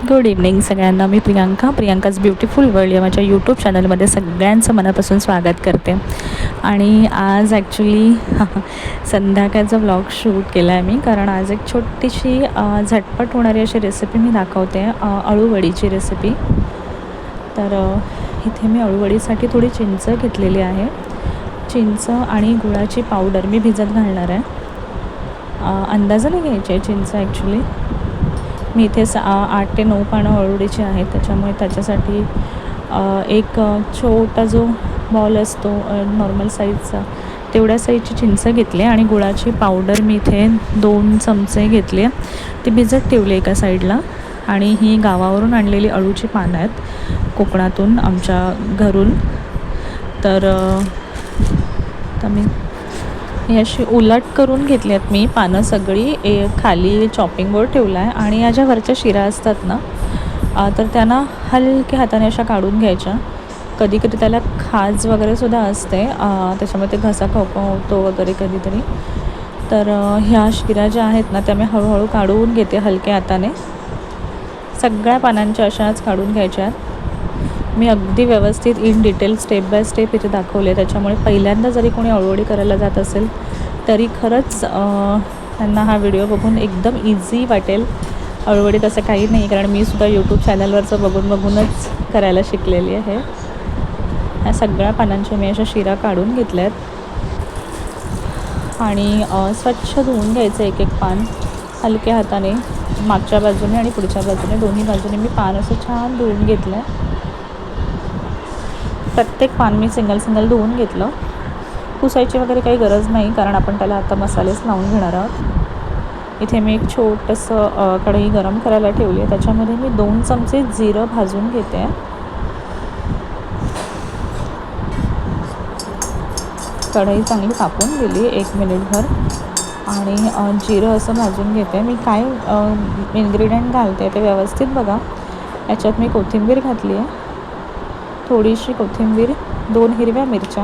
Good evening सगळ्यांना. मी Priyanka's beautiful world या माझ्या यूट्यूब चॅनलमध्ये सगळ्यांचं मनापासून स्वागत करते. आणि आज ॲक्च्युली संध्याकाळचा व्लॉग शूट केला आहे मी, कारण आज एक छोटीशी झटपट होणारी अशी रेसिपी मी दाखवते, अळूवडीची रेसिपी. तर इथे मी अळूवडीसाठी थोडी चिंच घेतलेली आहे. चिंच आणि गुळाची पावडर मी भिजत घालणार आहे. अंदाजाने घ्यायची आहे चिंच. ॲक्च्युली मी इथे 8 ते 9 पानं अळूवडीची आहेत, त्याच्यामुळे त्याच्यासाठी एक छोटा जो बॉल असतो नॉर्मल साईजचा, तेवढ्या साईजची चिंच घेतली आणि गुळाची पावडर मी इथे 2 चमचे घेतले. ती भिजत ठेवली एका साईडला. आणि ही गावावरून आणलेली अळूची पानं आहेत, कोकणातून आमच्या घरून. तर मी ही अशी उलट करून घेतली आहेत मी पानं सगळी. खाली चॉपिंग बोर्ड ठेवला आहे आणि या ज्या वरच्या शिरा असतात ना, तर त्यांना हलक्या हाताने अशा काढून घ्यायच्या. कधी कधी त्याला खाज वगैरेसुद्धा असते, त्याच्यामुळे ते घसा खवखवतो वगैरे कधीतरी. तर ह्या शिरा ज्या आहेत ना, त्या मी हळूहळू काढून घेते हलक्या हाताने. सगळ्या पानांच्या अशाच काढून घ्यायच्या. मी अगदी व्यवस्थित in detail step by step इथे दाखवले, त्याच्यामुळे पहिल्यांदा जरी कोणी अळूवडी करायला जात असेल तरी खरंच त्यांना हा व्हिडिओ बघून एकदम इझी वाटेल. अळूवडी तसं काही नाही, कारण मी सुद्धा यूट्यूब चॅनलवरचं बघूनच करायला शिकलेली आहे. ह्या सगळ्या पानांच्या मी अशा शिरा काढून घेतल्या आहेत आणि स्वच्छ धुवून घ्यायचं एक एक पान हलक्या हाताने. मागच्या बाजूने आणि पुढच्या बाजूने दोन्ही बाजूने मी पान असं छान धुवून घेतलं आहे. प्रत्येक पान मी सिंगल धुवून घेतलं. पुसायची वगैरे काही गरज नाही, कारण आपण त्याला आता मसालेच लावून घेणार आहोत. इथे मी एक छोटंसं कढई गरम करायला ठेवली आहे, त्याच्यामध्ये मी 2 चमचे जिरं भाजून घेते. कढई चांगली तापून गेली 1 मिनिटभर आणि जिरं असं भाजून घेते. मी काय इन्ग्रेडियंट घालते ते व्यवस्थित बघा. याच्यात मी कोथिंबीर घातली आहे, थोडीशी कोथिंबीर, 2 हिरव्या मिरच्या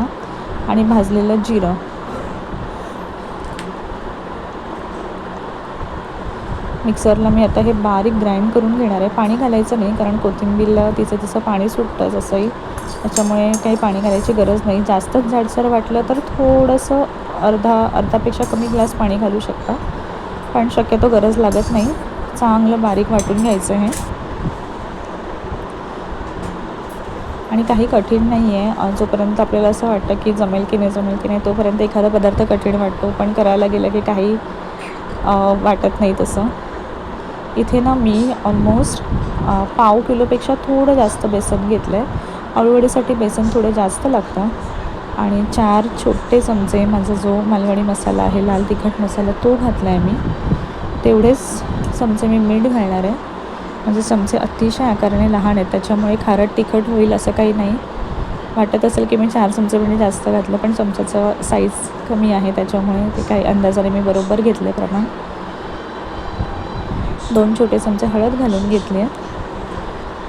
आणि भाजलेलं जिरं. मिक्सरला मी आता हे बारीक ग्राइंड करून घेणार आहे. पाणी घालायचं नाही, कारण कोथिंबीरला तिचं पाणी सुटतं जसंही, त्याच्यामुळे काही पाणी घालायची गरज नाही. जास्तच जाडसर वाटलं तर थोडंसं अर्धापेक्षा कमी ग्लास पाणी घालू शकता, पण शक्यतो गरज लागत नाही. चांगलं बारीक वाटून घ्यायचं आहे. आणि काही कठीण नाही आहे. जोपर्यंत आपल्याला असं वाटतं की जमेल की नाही तोपर्यंत एखादा पदार्थ कठीण वाटतो, पण करायला गेलं की काही वाटत नाही तसं. इथे ना मी ऑलमोस्ट पाव किलोपेक्षा थोडं जास्त बेसन घेतलं आहे. अळूवडीसाठी बेसन थोडं जास्त लागतं. आणि 4 छोटे चमचे माझा जो मालवणी मसाला आहे, लाल तिखट मसाला, तो घातला आहे मी. तेवढेच चमचे मी मीठ घालणार आहे. म्हणजे चमचे अतिशय आकाराने लहान आहेत, त्याच्यामुळे खारट तिखट होईल असं काही नाही. वाटत असेल की मी 4 चमचे म्हणजे जास्त घातलं, पण चमच्याचं साईज कमी आहे, त्याच्यामुळे ते काही अंदाजाने मी बरोबर घेतलं आहे प्रमाण. 2 छोटे चमचे हळद घालून घेतली आहे.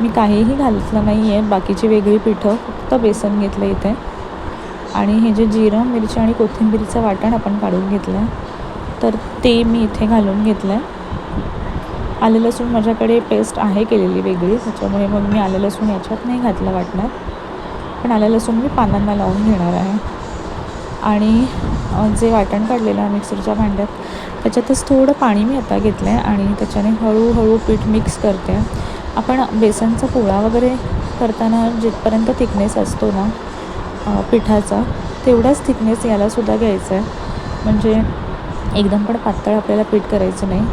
मी काहीही घातलं नाही आहे, बाकीची वेगळी पिठं, फक्त बेसन घेतलं इथे. आणि हे जे जिरं, मिरची आणि कोथिंबीरचं वाटण आपण काढून घेतलं आहे, तर ते मी इथे घालून घेतलं आहे. आलं लसूण माझ्याकडे पेस्ट आहे केलेली वेगळी, त्याच्यामुळे मग मी आलं लसूण याच्यात नाही घातलं वाटणार, पण आलं लसूण मी पानांना लावून घेणार आहे. आणि जे वाटण काढलेलं आहे मिक्सरच्या भांड्यात, त्याच्यातच थोडं पाणी मी आता घेतलं आहे आणि त्याच्याने हळूहळू पीठ मिक्स करते. आपण बेसनचा पोळा वगैरे करताना जिथपर्यंत थिकनेस असतो ना पिठाचा, तेवढाच थिकनेस यालासुद्धा घ्यायचा आहे. म्हणजे एकदम पण पातळ आपल्याला पीठ करायचं नाही.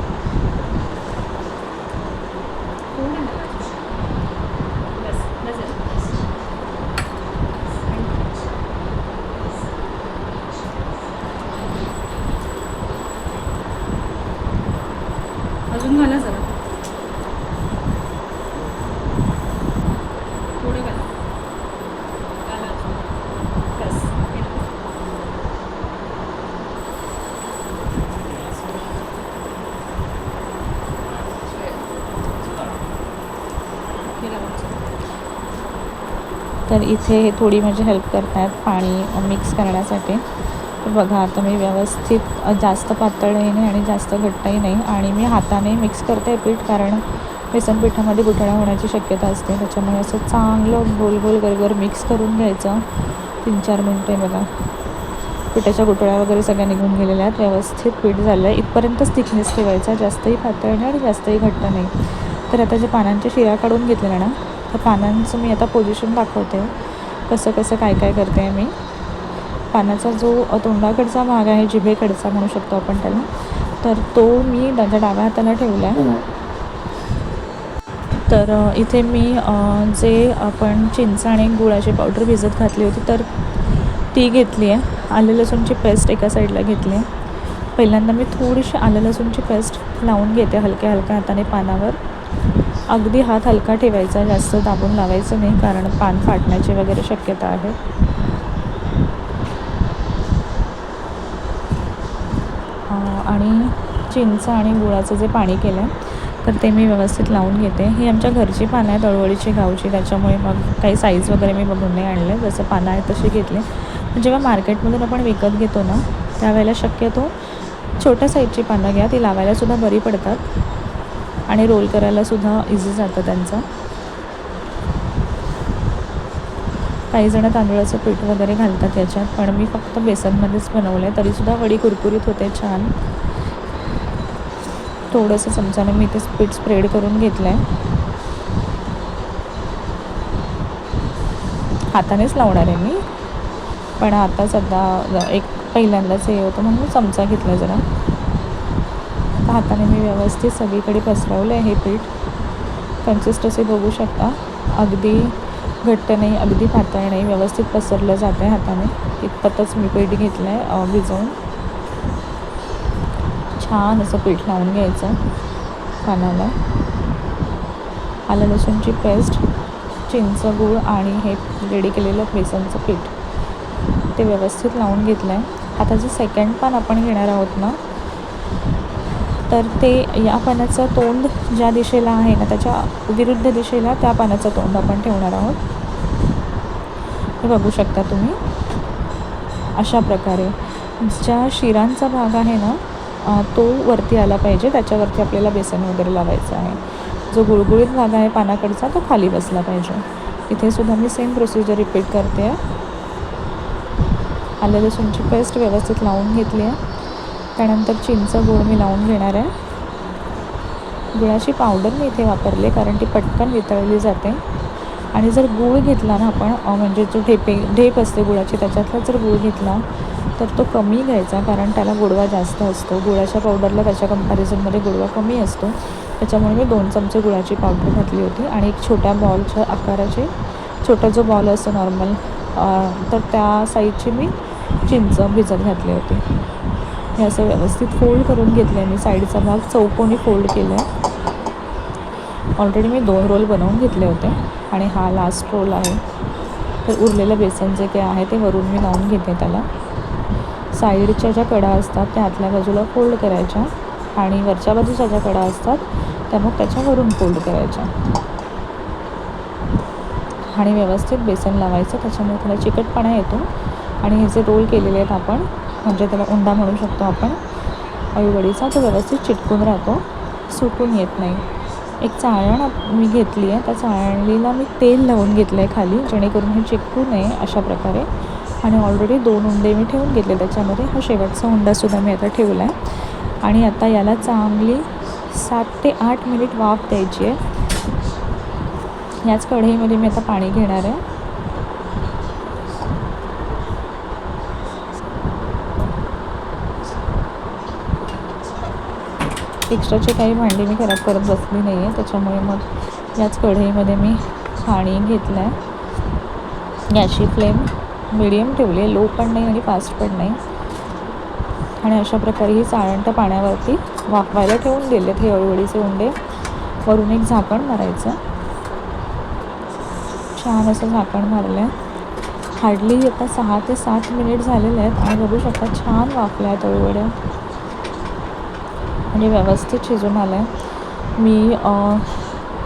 अजून घाला जरा, थोडं घाला. बस. तर इथे थोडी म्हणजे हेल्प करतात पाणी मिक्स करण्यासाठी. तर बघा आता मी व्यवस्थित जास्त पातळही नाही आणि जास्त घट्टही नाही, आणि मी हाताने मिक्स करते पीठ, कारण बेसन पिठामध्ये गुठळ्या होण्याची शक्यता असते. त्याच्यामुळे असं चांगलं गोल गोल गरगर मिक्स करून घ्यायचं 3-4 मिनटे. बघा पिठाच्या गुठळ्या वगैरे सगळ्या निघून गेलेल्या आहेत. व्यवस्थित पीठ झालं आहे. इथपर्यंतच थिकनेस ठेवायचा, जास्तही पातळ नाही आणि जास्तही घट्ट नाही. तर आता जे पानांच्या शिरा काढून घेतलेल्या ना, तर पानांचं मी आता पोझिशन दाखवते, कसं कसं काय काय करते मी. पानाचा जो तोंडाकडचा भाग आहे, जिभेकडचा म्हणू शकतो आपण त्याला, तर तो मी माझ्या डाव्या हाताला ठेवला आहे. तर इथे मी जे आपण चिंच आणि गुळाची पावडर भिजत घातली होती तर ती घेतली आहे. आलं लसूणची पेस्ट एका साईडला घेतली आहे. पहिल्यांदा मी थोडीशी आलं लसूणची पेस्ट लावून घेते हलक्या हलक्या हाताने पानावर. अगदी हात हलका ठेवायचा, जास्त दाबून लावायचं नाही, कारण पान फाटण्याची वगैरे शक्यता आहे. आणि चिंच आणि गुळाचं जे पाणी केलं आहे तर ते मी व्यवस्थित लावून घेते. ही आमच्या घरची पानं आहेत, अळवळीची गावची, त्याच्यामुळे मग काही साईज वगैरे मी बघून नाही आणले, जसं पानं आहेत तसे घेतले. जेव्हा मार्केटमधून आपण विकत घेतो ना, त्यावेळेला शक्यतो छोट्या साईजची पानं घ्या, ती लावायलासुद्धा बरी पडतात आणि रोल करायलासुद्धा इझी जातं त्यांचं. काही जण तांदूळाचं पीठ वगैरे घालतात याच्यात, पण मी फक्त बेसनमध्येच बनवलं आहे, तरीसुद्धा वडी कुरकुरीत होते छान. थोडंसं चमच्याने मी ते पीठ स्प्रेड करून घेतलं आहे. हातानेच लावणार आहे मी, पण आता सध्या एक पहिल्यांदाच हे होतं म्हणून चमचा घेतला जरा. आता हाताने मी व्यवस्थित सगळीकडे पसरवलं आहे हे पीठ. कन्सिस्टन्सी बघू शकता, अगदी घट्ट नाही, अगदी पातळ नाही, व्यवस्थित पसरलं जातं आहे हाताने. इतपतच मी पीठ घेतलं आहे भिजवून. छान असं पीठ लावून घ्यायचं पानाला. आलं लसूणची पेस्ट, चिंच, गूळ आणि हे रेडी केलेलं बेसनचं पीठ ते व्यवस्थित लावून घेतलं आहे. आता जे सेकंड पान आपण घेणार आहोत ना, तर ते या पानाचं तोंड ज्या दिशेला आहे ना, त्याच्या विरुद्ध दिशेला त्या पानाचं तोंड आपण ठेवणार आहोत. हे बघू शकता तुम्ही. अशा प्रकारे ज्या शिरांचा भाग आहे ना, तो वरती आला पाहिजे, त्याच्यावरती आपल्याला बेसन वगैरे लावायचं आहे. जो गुळगुळीत भाग आहे पानाकडचा तो खाली बसला पाहिजे. इथे सुद्धा मी सेम प्रोसिजर रिपीट करते आहे. आलं लसूणची पेस्ट व्यवस्थित लावून घेतली आहे. त्यानंतर चिंच गूळ मी लावून घेणार आहे. गुळाची पावडर मी इथे वापरली कारण ती पटकन वितळली जाते. आणि जर गूळ घेतला ना आपण, म्हणजे जो ढेप असते गुळाची, त्याच्यातला जर गूळ घेतला तर तो कमी घ्यायचा, कारण त्याला गोडवा जास्त असतो. गुळाच्या पावडरला त्याच्या कंपॅरिझनमध्ये गोडवा कमी असतो. त्याच्यामुळे मी 2 चमचे गुळाची पावडर घातली होती आणि एक छोट्या बॉलच्या आकाराची, छोटा जो बॉल असतो नॉर्मल, तर त्या साईजची मी चिंच भिजत घातली होती. हे असं व्यवस्थित फोल्ड करून घेतलं आहे मी. साईडचा भाग चौकोनी फोल्ड केला आहे. ऑलरेडी मी 2 रोल बनवून घेतले होते आणि हा लास्ट रोल आहे. तर उरलेलं बेसन जे काय आहे ते वरून मी लावून घेते त्याला. साईडच्या ज्या कडा असतात त्या आतल्या बाजूला फोल्ड करायच्या आणि वरच्या बाजूच्या ज्या कडा असतात त्या मग त्याच्यावरून फोल्ड करायच्या आणि व्यवस्थित बेसन लावायचं. त्याच्यामुळे त्याला चिकटपणा येतो आणि हे जे रोल केलेले आहेत आपण, म्हणजे त्याला उंडा म्हणू शकतो आपण अळूवडीचा, तो व्यवस्थित चिटकून राहतो, सुटून येत नाही. एक चाळण मी घेतली आहे, त्या चाळणीला मी तेल लावून घेतलं आहे खाली, जेणेकरून हे चिटकू नये अशा प्रकारे. आणि ऑलरेडी 2 उंडे मी ठेवून घेतले त्याच्यामध्ये. हा शेवटचा उंडासुद्धा मी आता ठेवला आहे आणि आता याला चांगली 7 ते 8 मिनिट वाफ द्यायची आहे. याच कढईमध्ये मी आता पाणी घेणार आहे. एक्स्ट्राची काही भांडी मी खराब करत बसली नाही आहे, त्याच्यामुळे मग याच कढईमध्ये मी पाणी घेतलं आहे. गॅसची फ्लेम मीडियम ठेवली आहे, लो पण नाही आणि फास्ट पण नाही. आणि अशा प्रकारे ही चाळण त्या पाण्यावरती वाफवायला ठेवून दिलेत हे अळूवडीचे उंडे. वरून एक झाकण मारायचं. छान असं झाकण मारलं आहे. हार्डली आता 6 ते 7 मिनिट झालेले आहेत आणि बघू शकता छान वाफल्या आहेत अळूवड्या म्हणजे व्यवस्थित शिजून आलं आहे. मी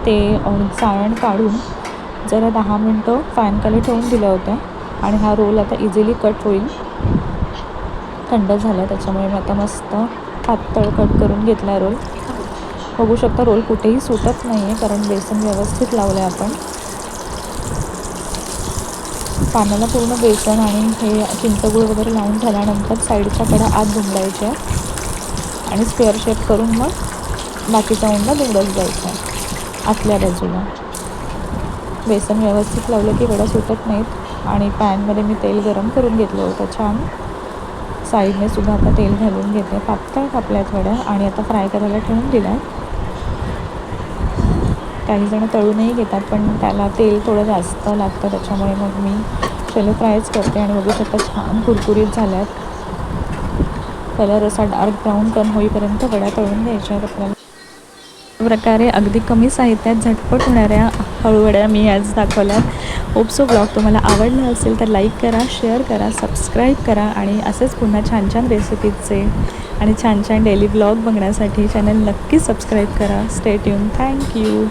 ते चाळण काढून जरा 10 मिनटं फॅनखाली ठेवून दिलं होतं आणि हा रोल आता इझिली कट होईल. थंड झालं, त्याच्यामुळे मी आता मस्त पातळ कट करून घेतला रोल. बघू शकता रोल कुठेही सुटत नाही आहे, कारण बेसन व्यवस्थित लावलं आहे आपण. पानाला पूर्ण बेसन आणि हे चिंचगूळ वगैरे लावून झाल्यानंतर साईडच्या कडा आत दुमडायच्या आणि स्क्वेअर शेप करून मग बाकीचा उंडा दुमडत जायचा आतल्या बाजूला. बेसन व्यवस्थित लावलं की वडा सुटत नाहीत. आणि पॅनमध्ये मी तेल गरम करून घेतलं होतं छान. साईडने सुद्धा आता तेल घालून घेते. पातळ कापल्यात वड्या आणि आता फ्राय करायला ठेवून दिल्या. काही जण तळूनही घेतात, पण त्याला तेल थोडं जास्त लागतं, त्याच्यामुळे मग मी शॅलो फ्रायच करते. आणि बघू शकता छान कुरकुरीत झाल्यात. कलर असा डार्क ब्राऊन करून होईपर्यंत वड्या तळून घ्यायच्या आपल्याला. प्रकारे अगदी कमी साहित्यात झटपट होणाऱ्या हळूवड्या मी आज दाखवल्यात. होप सो ब्लॉग तुम्हाला आवडला असेल तर लाईक करा, शेअर करा, सबस्क्राईब करा आणि असेच पुन्हा छान छान रेसिपीजचे आणि छान छान डेली ब्लॉग बघण्यासाठी चॅनल नक्की सबस्क्राईब करा. Stay tune. थँक्यू.